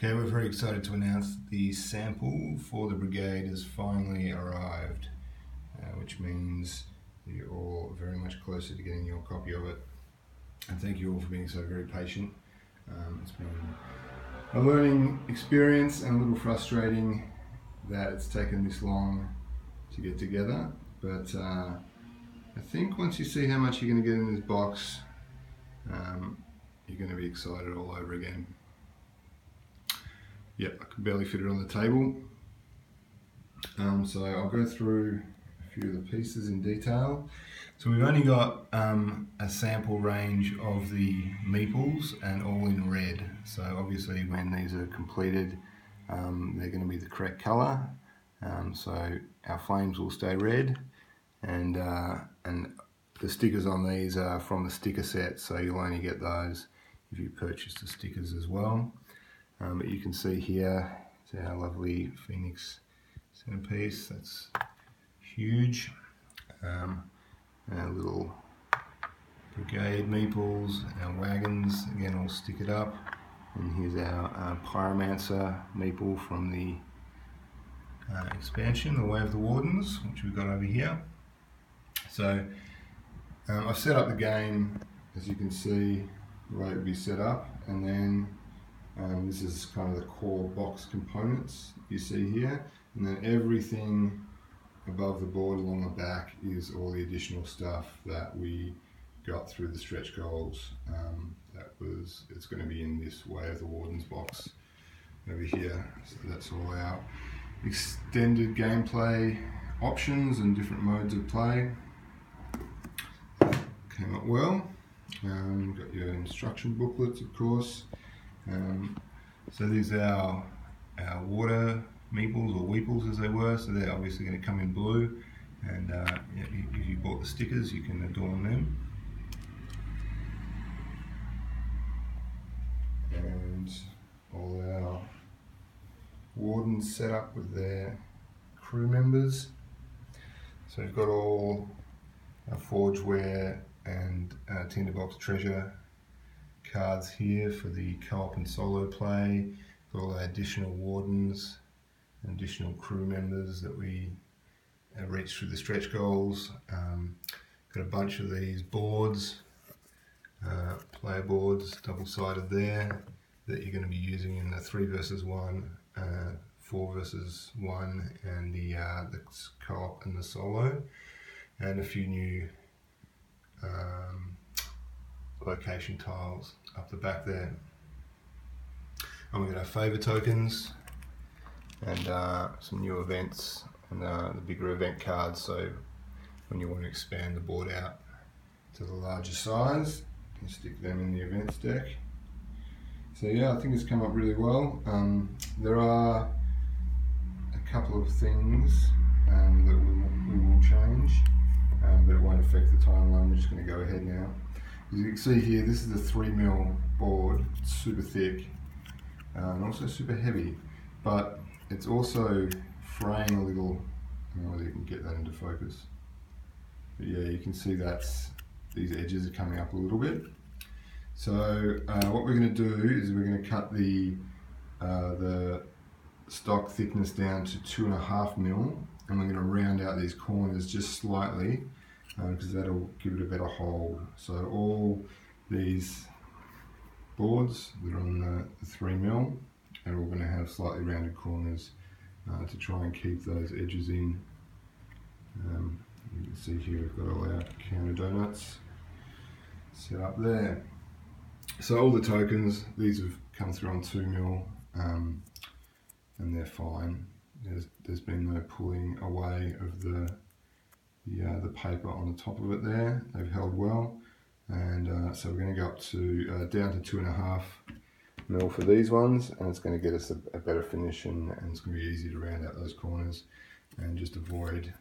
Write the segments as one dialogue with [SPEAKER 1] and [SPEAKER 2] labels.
[SPEAKER 1] Okay, we're very excited to announce the sample for the Brigade has finally arrived, which means you're all very much closer to getting your copy of it. And thank you all for being so very patient. It's been a learning experience and a little frustrating that it's taken this long to get together, but I think once you see how much you're going to get in this box, you're going to be excited all over again. Yep, I can barely fit it on the table. So I'll go through a few of the pieces in detail. So we've only got a sample range of the meeples and all in red. So obviously when these are completed, they're going to be the correct colour. So our flames will stay red, and the stickers on these are from the sticker set, so you'll only get those if you purchase the stickers as well. But you can see here, it's our lovely Phoenix centerpiece. That's huge. Our little Brigade meeples, our wagons, again all stickered up. And here's our Pyromancer meeple from the expansion, The Way of the Wardens, which we've got over here. So I've set up the game, as you can see, the way it would be set up, and then this is kind of the core box components you see here, and then everything above the board along the back is all the additional stuff that we got through the stretch goals. It's going to be in this Way of the Wardens box over here. So that's all our extended gameplay options and different modes of play. Came up well. Got your instruction booklets, of course. So these are our water meeples, or weeples as they were, so they're obviously going to come in blue, and if you bought the stickers you can adorn them. And all our wardens set up with their crew members. So we've got all our Forgeware and Tinderbox Treasure cards here for the co-op and solo play. Got all our additional wardens and additional crew members that we reached through the stretch goals. Got a bunch of these boards, player boards, double-sided there, that you're going to be using in the 3 versus 1, 4 versus 1, and the co-op and the solo, and a few new location tiles up the back there. And we've got our favour tokens and some new events and the bigger event cards, so when you want to expand the board out to the larger size, you stick them in the events deck. So yeah, I think it's come up really well. There are a couple of things that we will change, but it won't affect the timeline. We're just going to go ahead now. As you can see here, this is a 3mm board. It's super thick and also super heavy, but it's also fraying a little. I don't know whether you can get that into focus, but yeah, you can see these edges are coming up a little bit. So what we're going to do is we're going to cut the stock thickness down to 2.5mm, and we're going to round out these corners just slightly, because that'll give it a better hold. So all these boards that are on the 3mm are all going to have slightly rounded corners to try and keep those edges in. You can see here we've got all our counter donuts set up there. So all the tokens, these have come through on 2mm, and they're fine. There's been no pulling away of the paper on the top of it there. They've held well, and so we're going to go up to down to 2.5mm for these ones, and it's going to get us a better finish, and it's going to be easy to round out those corners and just avoid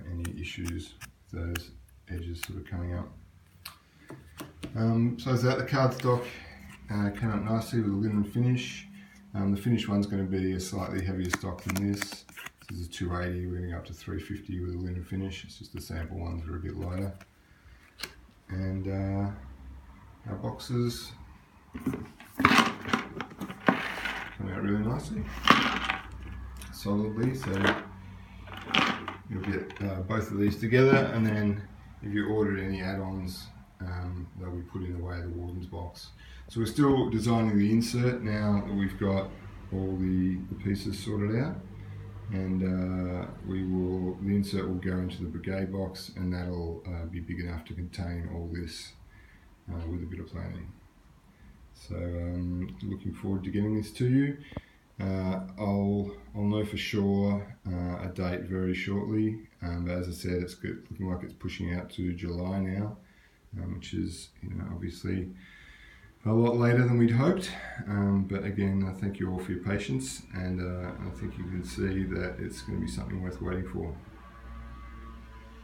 [SPEAKER 1] any issues with those edges sort of coming up. So as that, the cardstock came up nicely with a linen finish. The finished one's going to be a slightly heavier stock than this. This is a 280, we're going to go up to 350 with a linen finish. It's just the sample ones that are a bit lighter. And our boxes come out really nicely, solidly. So you'll get both of these together, and then if you ordered any add-ons, they'll be put in the way of the Warden's box. So we're still designing the insert now that we've got all the pieces sorted out, and the insert will go into the Brigade box, and that'll be big enough to contain all this with a bit of planning. So looking forward to getting this to you. I'll know for sure a date very shortly, but as I said, it's looking like it's pushing out to July now, which is, obviously a lot later than we'd hoped. But again, I thank you all for your patience, and I think you can see that it's going to be something worth waiting for.